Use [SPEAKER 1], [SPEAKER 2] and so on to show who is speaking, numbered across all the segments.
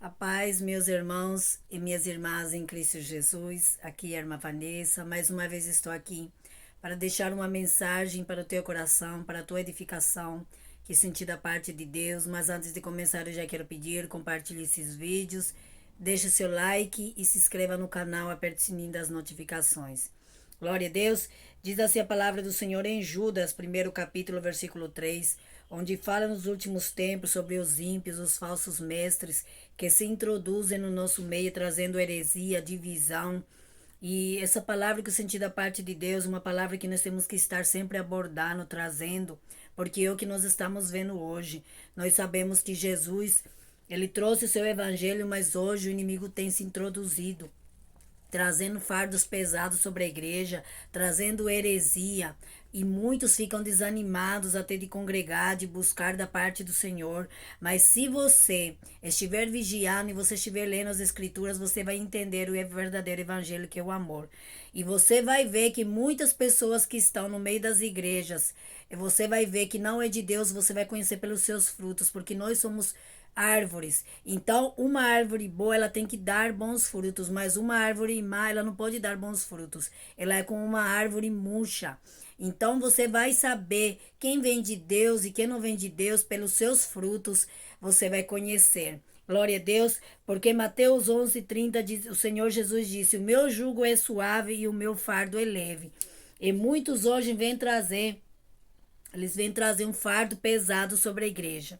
[SPEAKER 1] A paz, meus irmãos e minhas irmãs em Cristo Jesus. Aqui é a irmã Vanessa. Mais uma vez estou aqui para deixar uma mensagem para o teu coração, para a tua edificação, que senti da parte de Deus. Mas antes de começar, eu já quero pedir, compartilhe esses vídeos, deixe seu like e se inscreva no canal, aperte o sininho das notificações. Glória a Deus. Diz assim a palavra do Senhor em Judas, primeiro capítulo, versículo 3, onde fala nos últimos tempos sobre os ímpios, os falsos mestres, que se introduzem no nosso meio, trazendo heresia, divisão. E essa palavra que eu senti da parte de Deus, uma palavra que nós temos que estar sempre abordando, trazendo, porque é o que nós estamos vendo hoje. Nós sabemos que Jesus, ele trouxe o seu evangelho, mas hoje o inimigo tem se introduzido, trazendo fardos pesados sobre a igreja, trazendo heresia, e muitos ficam desanimados até de congregar, de buscar da parte do Senhor. Mas se você estiver vigiando e você estiver lendo as escrituras, você vai entender o verdadeiro evangelho, que é o amor. E você vai ver que muitas pessoas que estão no meio das igrejas, você vai ver que não é de Deus, você vai conhecer pelos seus frutos, porque nós somos árvores. Então, uma árvore boa, ela tem que dar bons frutos, mas uma árvore má, ela não pode dar bons frutos. Ela é como uma árvore murcha. Então, você vai saber quem vem de Deus e quem não vem de Deus pelos seus frutos, você vai conhecer. Glória a Deus, porque Mateus 11:30 diz, o Senhor Jesus disse: "O meu jugo é suave e o meu fardo é leve." E muitos hoje eles vêm trazer um fardo pesado sobre a igreja.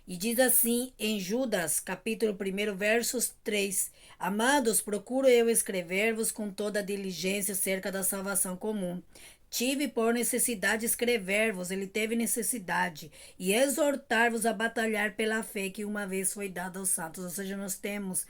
[SPEAKER 1] E diz assim em Judas, capítulo 1, versos 3: "Amados, procuro eu escrever-vos com toda a diligência acerca da salvação comum. Tive por necessidade escrever-vos," ele teve necessidade, "e exortar-vos a batalhar pela fé que uma vez foi dada aos santos." Ou seja, nós temos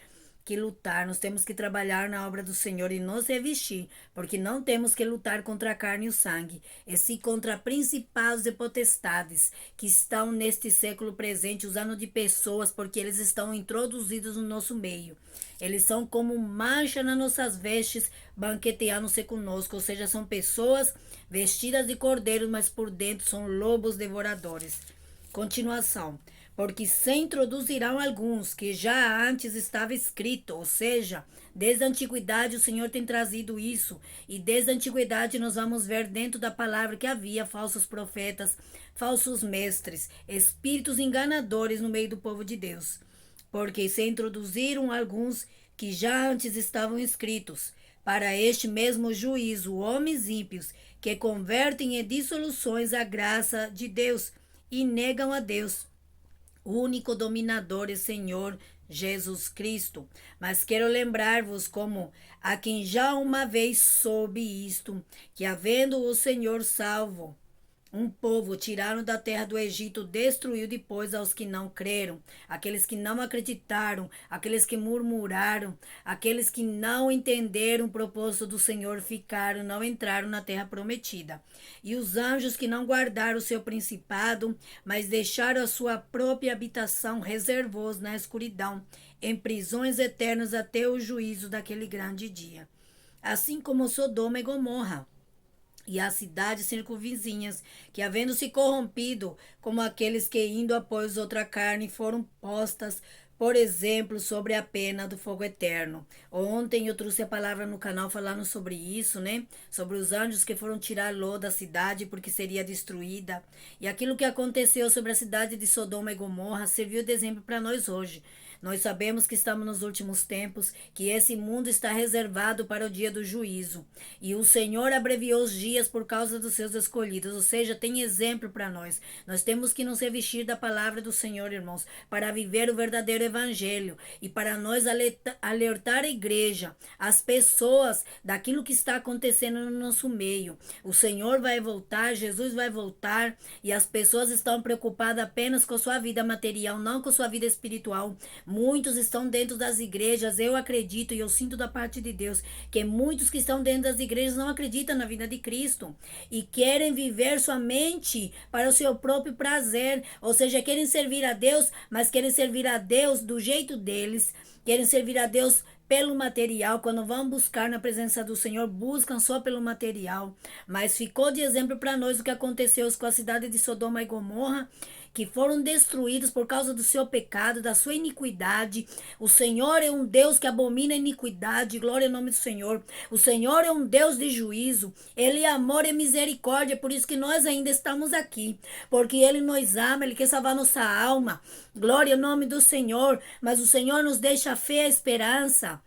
[SPEAKER 1] que lutar, nós temos que trabalhar na obra do Senhor e nos revestir, porque não temos que lutar contra a carne e o sangue, e sim contra principados e potestades que estão neste século presente, usando de pessoas, porque eles estão introduzidos no nosso meio. Eles são como mancha nas nossas vestes, banqueteando-se conosco, ou seja, são pessoas vestidas de cordeiro, mas por dentro são lobos devoradores. Continuação: "Porque se introduzirão alguns que já antes estava escrito," ou seja, desde a antiguidade o Senhor tem trazido isso, e desde a antiguidade nós vamos ver dentro da palavra que havia falsos profetas, falsos mestres, espíritos enganadores no meio do povo de Deus. "Porque se introduziram alguns que já antes estavam escritos, para este mesmo juízo, homens ímpios, que convertem em dissoluções a graça de Deus e negam a Deus, o único dominador e Senhor Jesus Cristo. Mas quero lembrar-vos como a quem já uma vez soube isto, que havendo o Senhor salvo um povo, tiraram da terra do Egito, destruiu depois aos que não creram, aqueles que não acreditaram, aqueles que murmuraram, aqueles que não entenderam o propósito do Senhor, ficaram, não entraram na terra prometida. E os anjos que não guardaram o seu principado, mas deixaram a sua própria habitação, reservou-os na escuridão, em prisões eternas até o juízo daquele grande dia. Assim como Sodoma e Gomorra e as cidades circunvizinhas, que havendo se corrompido, como aqueles que indo após outra carne, foram postas, por exemplo, sobre a pena do fogo eterno. Ontem eu trouxe a palavra no canal falando sobre isso, né? Sobre os anjos que foram tirar Ló da cidade porque seria destruída. E aquilo que aconteceu sobre a cidade de Sodoma e Gomorra serviu de exemplo para nós hoje. Nós sabemos que estamos nos últimos tempos, que esse mundo está reservado para o dia do juízo. E o Senhor abreviou os dias por causa dos seus escolhidos. Ou seja, tem exemplo para nós. Nós temos que nos revestir da palavra do Senhor, irmãos, para viver o verdadeiro evangelho. E para nós alertar a igreja, as pessoas, daquilo que está acontecendo no nosso meio. O Senhor vai voltar, Jesus vai voltar, e as pessoas estão preocupadas apenas com a sua vida material, não com a sua vida espiritual. Muitos estão dentro das igrejas, eu acredito e eu sinto da parte de Deus que muitos que estão dentro das igrejas não acreditam na vida de Cristo e querem viver somente para o seu próprio prazer, ou seja, querem servir a Deus, mas querem servir a Deus do jeito deles, querem servir a Deus pelo material. Quando vão buscar na presença do Senhor, buscam só pelo material. Mas ficou de exemplo para nós o que aconteceu com a cidade de Sodoma e Gomorra, que foram destruídos por causa do seu pecado, da sua iniquidade. O Senhor é um Deus que abomina a iniquidade, glória ao nome do Senhor. O Senhor é um Deus de juízo, Ele é amor e misericórdia, por isso que nós ainda estamos aqui, porque Ele nos ama, Ele quer salvar nossa alma, glória ao nome do Senhor, mas o Senhor nos deixa a fé e a esperança,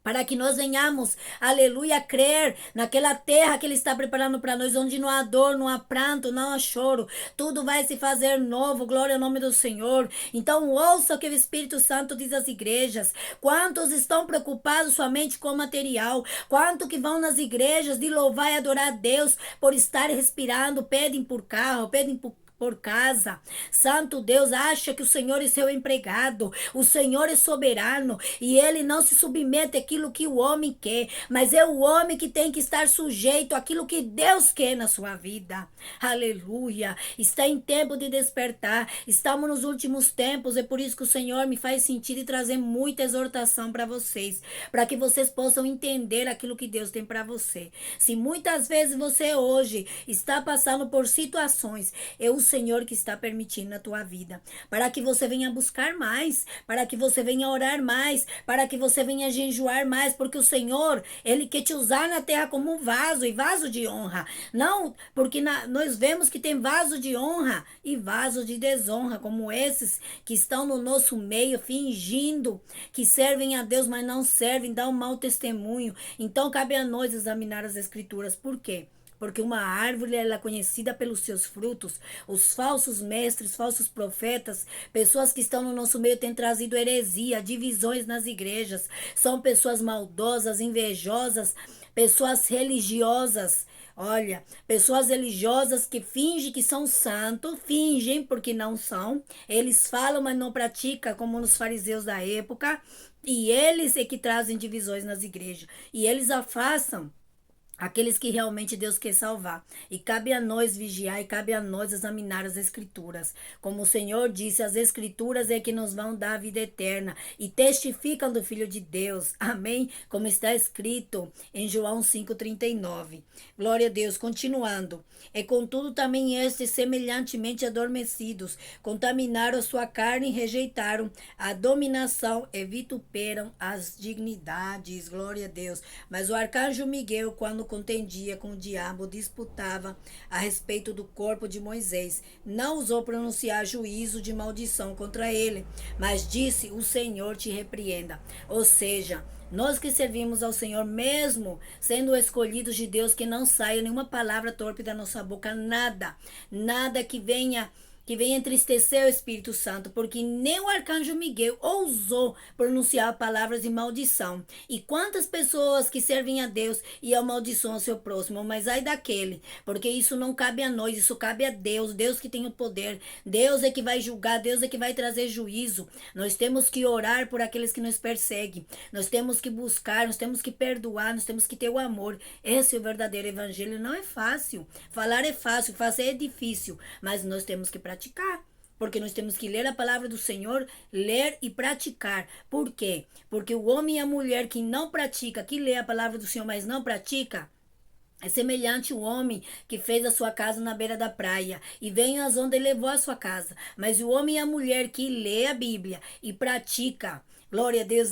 [SPEAKER 1] para que nós venhamos, aleluia, crer naquela terra que Ele está preparando para nós, onde não há dor, não há pranto, não há choro, tudo vai se fazer novo, glória ao nome do Senhor. Então ouça o que o Espírito Santo diz às igrejas. Quantos estão preocupados somente com o material? Quantos que vão nas igrejas de louvar e adorar a Deus por estar respirando, pedem por carro, pedem por casa. Santo Deus, acha que o Senhor é seu empregado, o Senhor é soberano e Ele não se submete àquilo que o homem quer, mas é o homem que tem que estar sujeito àquilo que Deus quer na sua vida. Aleluia, está em tempo de despertar, estamos nos últimos tempos, é por isso que o Senhor me faz sentir e trazer muita exortação para vocês, para que vocês possam entender aquilo que Deus tem para você. Se muitas vezes você hoje está passando por situações, o Senhor que está permitindo na tua vida, para que você venha buscar mais, para que você venha orar mais, para que você venha jejuar mais, porque o Senhor, Ele quer te usar na terra como um vaso, e vaso de honra, não, porque nós vemos que tem vaso de honra e vaso de desonra, como esses que estão no nosso meio, fingindo que servem a Deus, mas não servem, dão um mau testemunho. Então cabe a nós examinar as Escrituras. Por quê? Porque uma árvore ela é conhecida pelos seus frutos. Os falsos mestres, falsos profetas, pessoas que estão no nosso meio têm trazido heresia, divisões nas igrejas. São pessoas maldosas, invejosas, pessoas religiosas. Olha, pessoas religiosas que fingem que são santos, fingem porque não são. Eles falam, mas não praticam, como nos fariseus da época. E eles é que trazem divisões nas igrejas. E eles afastam aqueles que realmente Deus quer salvar. E cabe a nós vigiar e cabe a nós examinar as Escrituras. Como o Senhor disse, as Escrituras é que nos vão dar a vida eterna e testificam do Filho de Deus. Amém? Como está escrito em João 5,39. Glória a Deus. Continuando. E contudo também estes, semelhantemente adormecidos, contaminaram a sua carne e rejeitaram a dominação e vituperam as dignidades. Glória a Deus. Mas o arcanjo Miguel, quando contendia com o diabo, disputava a respeito do corpo de Moisés. Não ousou pronunciar juízo de maldição contra ele, mas disse: o Senhor te repreenda. Ou seja, nós que servimos ao Senhor, mesmo sendo escolhidos de Deus, que não saia nenhuma palavra torpe da nossa boca, nada que venha entristecer o Espírito Santo, porque nem o arcanjo Miguel ousou pronunciar palavras de maldição. E quantas pessoas que servem a Deus e amaldiçoam ao seu próximo, mas ai daquele, porque isso não cabe a nós, isso cabe a Deus, Deus que tem o poder, Deus é que vai julgar, Deus é que vai trazer juízo. Nós temos que orar por aqueles que nos perseguem, nós temos que buscar, nós temos que perdoar, nós temos que ter o amor. Esse é o verdadeiro evangelho. Não é fácil, falar é fácil, fazer é difícil, mas nós temos que praticar, porque nós temos que ler a palavra do Senhor, ler e praticar. Por quê? Porque o homem e a mulher que não pratica, que lê a palavra do Senhor, mas não pratica, é semelhante ao homem que fez a sua casa na beira da praia e veio as ondas e levou a sua casa. Mas o homem e a mulher que lê a Bíblia e pratica, glória a Deus,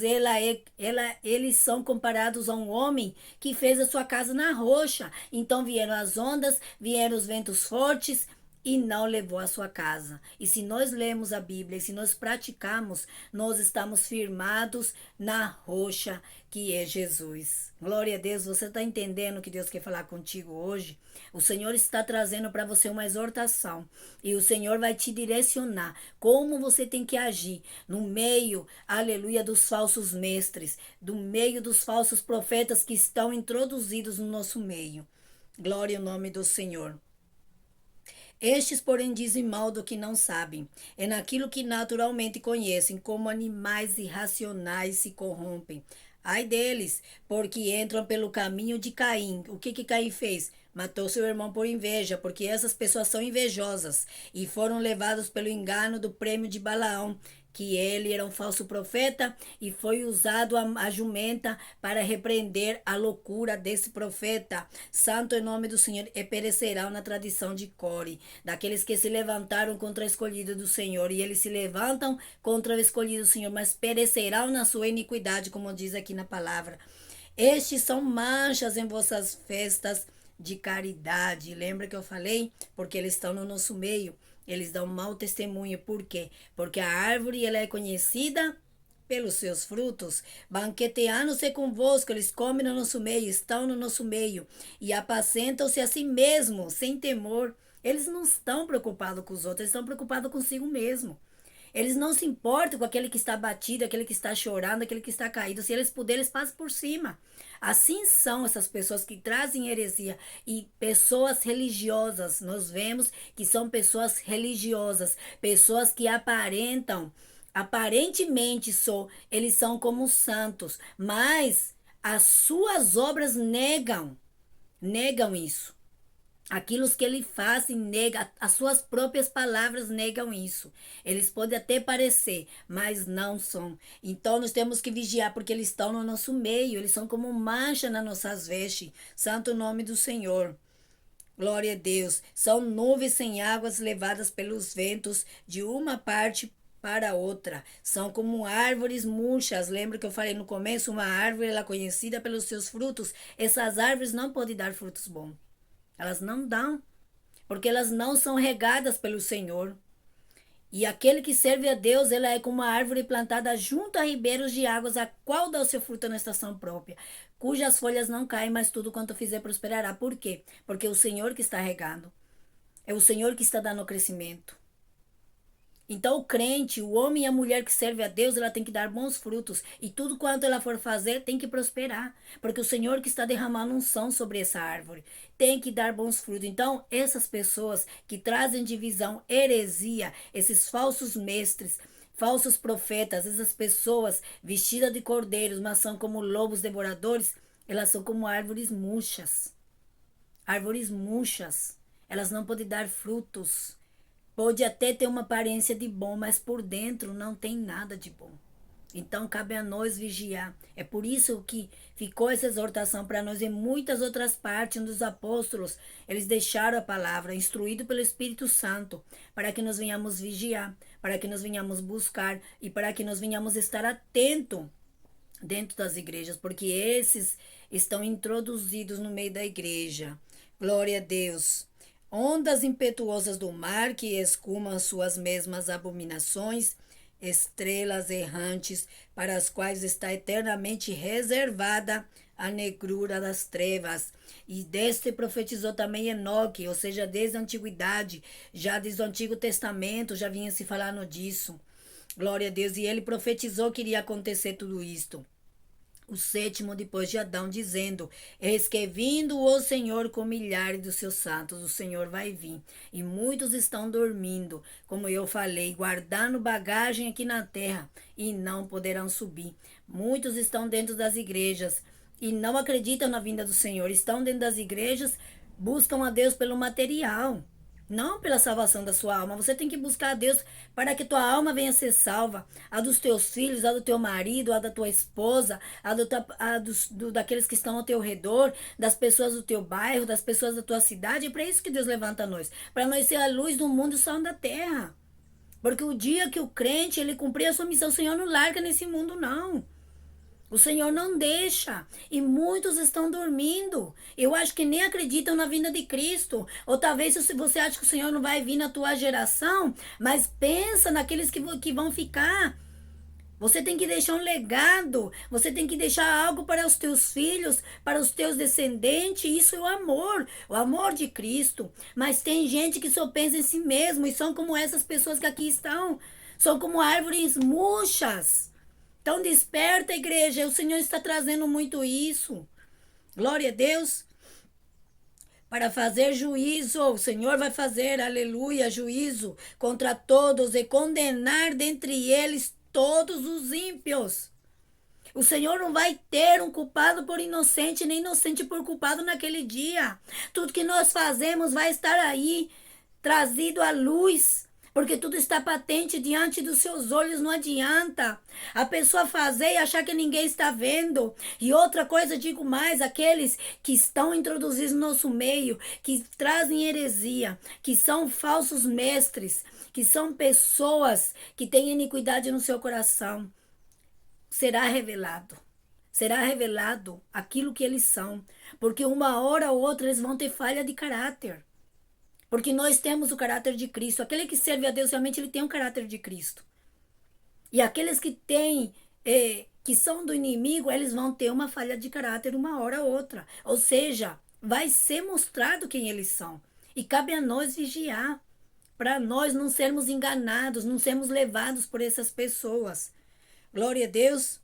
[SPEAKER 1] eles são comparados a um homem que fez a sua casa na rocha. Então vieram as ondas, vieram os ventos fortes e não levou a sua casa. E se nós lemos a Bíblia, e se nós praticamos, nós estamos firmados na rocha que é Jesus. Glória a Deus, você está entendendo o que Deus quer falar contigo hoje? O Senhor está trazendo para você uma exortação e o Senhor vai te direcionar como você tem que agir no meio, aleluia, dos falsos mestres, do meio dos falsos profetas que estão introduzidos no nosso meio. Glória ao nome do Senhor. Estes, porém, dizem mal do que não sabem. É naquilo que naturalmente conhecem, como animais irracionais se corrompem. Ai deles, porque entram pelo caminho de Caim. O que Caim fez? Matou seu irmão por inveja, porque essas pessoas são invejosas e foram levados pelo engano do prêmio de Balaão, que ele era um falso profeta e foi usado a jumenta para repreender a loucura desse profeta. Santo em nome do Senhor, e perecerão na tradição de Core, daqueles que se levantaram contra a escolhida do Senhor, e eles se levantam contra o escolhido do Senhor, mas perecerão na sua iniquidade, como diz aqui na palavra. Estes são manchas em vossas festas de caridade. Lembra que eu falei? Porque eles estão no nosso meio. Eles dão mau testemunho. Por quê? Porque a árvore ela é conhecida pelos seus frutos. Banqueteando-se convosco, eles comem no nosso meio, estão no nosso meio e apacentam-se a si mesmos, sem temor. Eles não estão preocupados com os outros, eles estão preocupados consigo mesmo. Eles não se importam com aquele que está batido, aquele que está chorando, aquele que está caído. Se eles puderem, eles passam por cima. Assim são essas pessoas que trazem heresia e pessoas religiosas. Nós vemos que são pessoas religiosas, pessoas que aparentemente eles são como santos, mas as suas obras negam isso. Aquilo que ele faz e nega, as suas próprias palavras negam isso. Eles podem até parecer, mas não são. Então nós temos que vigiar, porque eles estão no nosso meio, eles são como mancha nas nossas vestes. Santo nome do Senhor. Glória a Deus. São nuvens sem águas levadas pelos ventos de uma parte para outra. São como árvores murchas. Lembra que eu falei no começo? Uma árvore ela é conhecida pelos seus frutos. Essas árvores não podem dar frutos bons. Elas não dão, porque elas não são regadas pelo Senhor. E aquele que serve a Deus, ela é como uma árvore plantada junto a ribeiros de águas, a qual dá o seu fruto na estação própria, cujas folhas não caem, mas tudo quanto fizer prosperará. Por quê? Porque é o Senhor que está regando. É o Senhor que está dando o crescimento. Então o crente, o homem e a mulher que serve a Deus, ela tem que dar bons frutos. E tudo quanto ela for fazer tem que prosperar. Porque o Senhor que está derramando unção sobre essa árvore tem que dar bons frutos. Então essas pessoas que trazem divisão, heresia, esses falsos mestres, falsos profetas, essas pessoas vestidas de cordeiros, mas são como lobos devoradores, elas são como árvores murchas. Árvores murchas. Elas não podem dar frutos. Pode até ter uma aparência de bom, mas por dentro não tem nada de bom. Então cabe a nós vigiar. É por isso que ficou essa exortação para nós em muitas outras partes onde os apóstolos, eles deixaram a palavra, instruído pelo Espírito Santo, para que nós venhamos vigiar, para que nós venhamos buscar e para que nós venhamos estar atento dentro das igrejas, porque esses estão introduzidos no meio da igreja. Glória a Deus. Ondas impetuosas do mar que escumam suas mesmas abominações, estrelas errantes, para as quais está eternamente reservada a negrura das trevas. E deste profetizou também Enoque, ou seja, desde a antiguidade, já desde o Antigo Testamento, já vinha se falando disso. Glória a Deus. E ele profetizou que iria acontecer tudo isto. O sétimo depois de Adão, dizendo: eis que vindo o Senhor com milhares dos seus santos. O Senhor vai vir. E muitos estão dormindo, como eu falei, guardando bagagem aqui na terra, e não poderão subir. Muitos estão dentro das igrejas e não acreditam na vinda do Senhor. Estão dentro das igrejas, buscam a Deus pelo material, não pela salvação da sua alma. Você tem que buscar a Deus para que tua alma venha ser salva. A dos teus filhos, a do teu marido, a da tua esposa, daqueles que estão ao teu redor, das pessoas do teu bairro, das pessoas da tua cidade. É para isso que Deus levanta nós. Para nós ser a luz do mundo e o sal da terra. Porque o dia que o crente ele cumprir a sua missão, o Senhor não larga nesse mundo, não. O Senhor não deixa. E muitos estão dormindo. Eu acho que nem acreditam na vinda de Cristo. Ou talvez você acha que o Senhor não vai vir na tua geração, mas pensa naqueles que vão ficar. Você tem que deixar um legado. Você tem que deixar algo para os teus filhos, para os teus descendentes. Isso é o amor de Cristo. Mas tem gente que só pensa em si mesmo e são como essas pessoas que aqui estão. São como árvores murchas. Então desperta, igreja, o Senhor está trazendo muito isso. Glória a Deus. Para fazer juízo, o Senhor vai fazer, aleluia, juízo contra todos e condenar dentre eles todos os ímpios. O Senhor não vai ter um culpado por inocente, nem inocente por culpado naquele dia. Tudo que nós fazemos vai estar aí, trazido à luz. porque tudo está patente diante dos seus olhos, não adianta a pessoa fazer e achar que ninguém está vendo. E outra coisa, digo mais, aqueles que estão introduzidos no nosso meio, que trazem heresia, que são falsos mestres, que são pessoas que têm iniquidade no seu coração, será revelado. Será revelado aquilo que eles são, porque uma hora ou outra eles vão ter falha de caráter. Porque nós temos o caráter de Cristo. Aquele que serve a Deus realmente ele tem um caráter de Cristo. E aqueles que têm, que são do inimigo, eles vão ter uma falha de caráter uma hora ou outra. Ou seja, vai ser mostrado quem eles são. E cabe a nós vigiar, para nós não sermos enganados, não sermos levados por essas pessoas. Glória a Deus.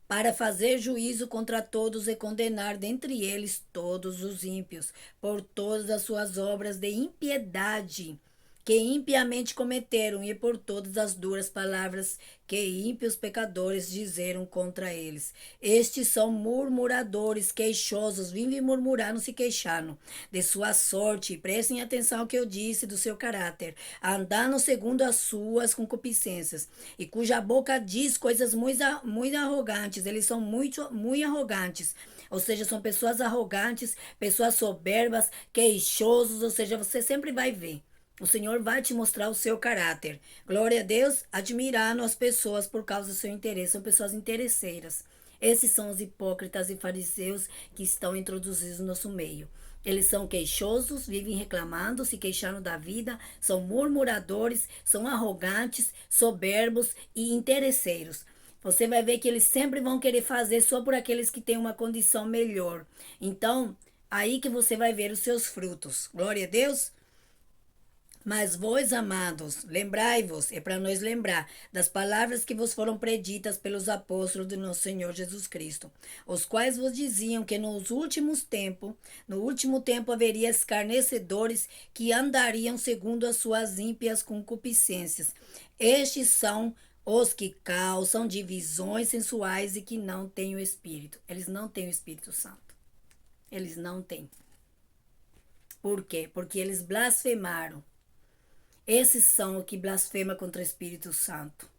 [SPEAKER 1] Para fazer juízo contra todos e condenar dentre eles todos os ímpios, por todas as suas obras de impiedade que impiamente cometeram, e por todas as duras palavras que ímpios pecadores dizeram contra eles. Estes são murmuradores, queixosos, vivem murmurando, se queixando de sua sorte. Prestem atenção ao que eu disse do seu caráter, andando segundo as suas concupiscências, e cuja boca diz coisas muito arrogantes. Eles são muito arrogantes. Ou seja, são pessoas arrogantes, pessoas soberbas, queixosos. Ou seja, você sempre vai ver. O Senhor vai te mostrar o seu caráter. Glória a Deus, admirando as pessoas por causa do seu interesse. São pessoas interesseiras. Esses são os hipócritas e fariseus que estão introduzidos no nosso meio. Eles são queixosos, vivem reclamando, se queixando da vida, são murmuradores, são arrogantes, soberbos e interesseiros. Você vai ver que eles sempre vão querer fazer só por aqueles que têm uma condição melhor. Então, aí que você vai ver os seus frutos. Glória a Deus. Mas vós, amados, lembrai-vos, é para nós lembrar, das palavras que vos foram preditas pelos apóstolos do nosso Senhor Jesus Cristo, os quais vos diziam que no último tempo haveria escarnecedores que andariam segundo as suas ímpias concupiscências. Estes são os que causam divisões sensuais e que não têm o Espírito. Eles não têm o Espírito Santo. Eles não têm. Por quê? Porque eles blasfemaram. Esses são os que blasfemam contra o Espírito Santo.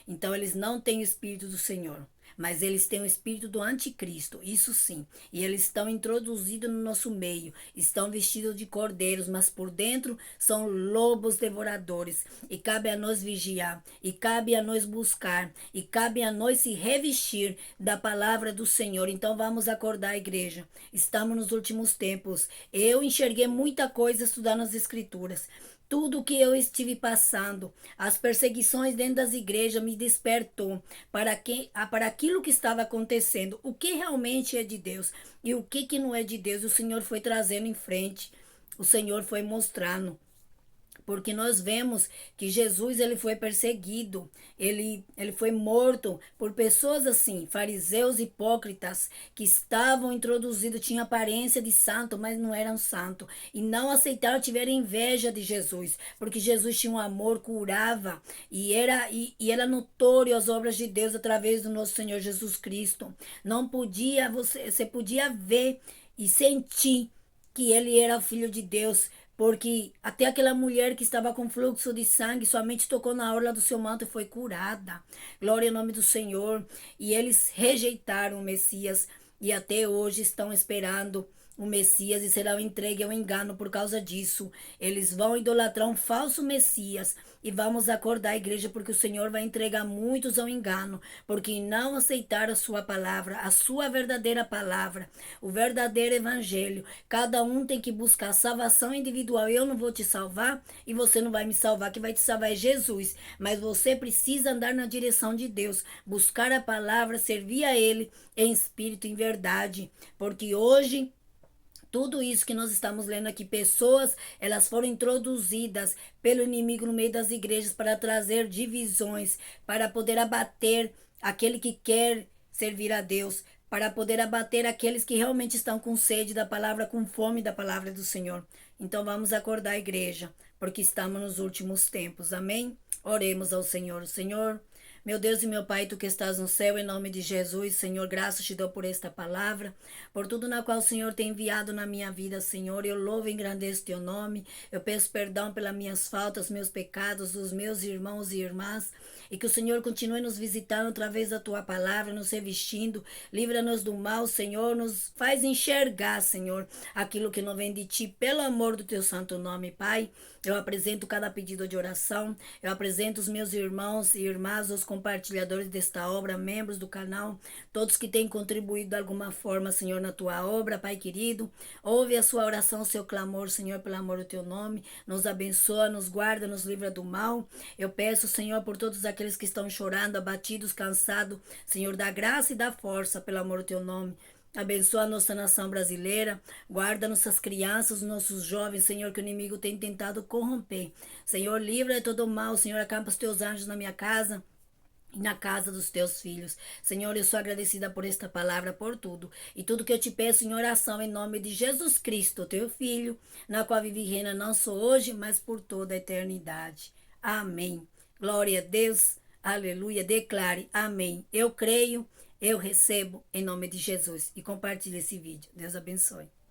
[SPEAKER 1] Então, eles não têm o Espírito do Senhor, mas eles têm o Espírito do Anticristo, isso sim. E eles estão introduzidos no nosso meio, estão vestidos de cordeiros, mas por dentro são lobos devoradores. E cabe a nós vigiar, e cabe a nós buscar, e cabe a nós se revestir da palavra do Senhor. Então, vamos acordar a igreja. Estamos nos últimos tempos. Eu enxerguei muita coisa estudando as Escrituras. Tudo o que eu estive passando, as perseguições dentro das igrejas me despertou para aquilo que estava acontecendo, o que realmente é de Deus e o que não é de Deus. O Senhor foi trazendo em frente, o Senhor foi mostrando. Porque nós vemos que Jesus ele foi perseguido, ele foi morto por pessoas assim, fariseus hipócritas, que estavam introduzidos, tinham aparência de santo, mas não eram santo. E não aceitaram, tiveram inveja de Jesus, porque Jesus tinha um amor, curava, e era notório as obras de Deus através do nosso Senhor Jesus Cristo. Não podia, você podia ver e sentir que ele era o Filho de Deus, porque até aquela mulher que estava com fluxo de sangue somente tocou na orla do seu manto e foi curada. Glória ao nome do Senhor. E eles rejeitaram o Messias e até hoje estão esperando o Messias e serão entregues ao engano por causa disso. Eles vão idolatrar um falso Messias e vamos acordar a igreja, porque o Senhor vai entregar muitos ao engano, porque não aceitaram a sua palavra, a sua verdadeira palavra, o verdadeiro evangelho. Cada um tem que buscar salvação individual. Eu não vou te salvar e você não vai me salvar. Quem vai te salvar é Jesus, mas você precisa andar na direção de Deus, buscar a palavra, servir a Ele em espírito e em verdade, porque hoje tudo isso que nós estamos lendo aqui, pessoas, elas foram introduzidas pelo inimigo no meio das igrejas para trazer divisões, para poder abater aquele que quer servir a Deus, para poder abater aqueles que realmente estão com sede da palavra, com fome da palavra do Senhor. Então vamos acordar a igreja, porque estamos nos últimos tempos. Amém? Oremos ao Senhor. Senhor, Meu Deus e meu Pai, tu que estás no céu, em nome de Jesus, Senhor, graças te dou por esta palavra, por tudo na qual o Senhor tem enviado na minha vida, Senhor. Eu louvo e engrandeço teu nome. Eu peço perdão pelas minhas faltas, meus pecados, dos meus irmãos e irmãs, e que o Senhor continue nos visitando através da tua palavra, nos revestindo, livra-nos do mal, Senhor, nos faz enxergar, Senhor, aquilo que não vem de ti, pelo amor do teu santo nome, Pai. Eu apresento cada pedido de oração, eu apresento os meus irmãos e irmãs, os compartilhadores desta obra, membros do canal, todos que têm contribuído de alguma forma, Senhor, na tua obra, Pai querido. Ouve a sua oração, o seu clamor, Senhor, pelo amor do teu nome. Nos abençoa, nos guarda, nos livra do mal. Eu peço, Senhor, por todos aqueles que estão chorando, abatidos, cansados, Senhor, da graça e da força, pelo amor do teu nome. Abençoa a nossa nação brasileira, guarda nossas crianças, nossos jovens, Senhor, que o inimigo tem tentado corromper. Senhor, livra de todo mal, Senhor, acampa os teus anjos na minha casa e na casa dos teus filhos. Senhor, eu sou agradecida por esta palavra, por tudo. E tudo que eu te peço em oração, em nome de Jesus Cristo, teu Filho, na qual vive e reina não só hoje, mas por toda a eternidade. Amém. Glória a Deus. Aleluia. Declare amém. Eu creio, eu recebo, em nome de Jesus. E compartilhe esse vídeo. Deus abençoe.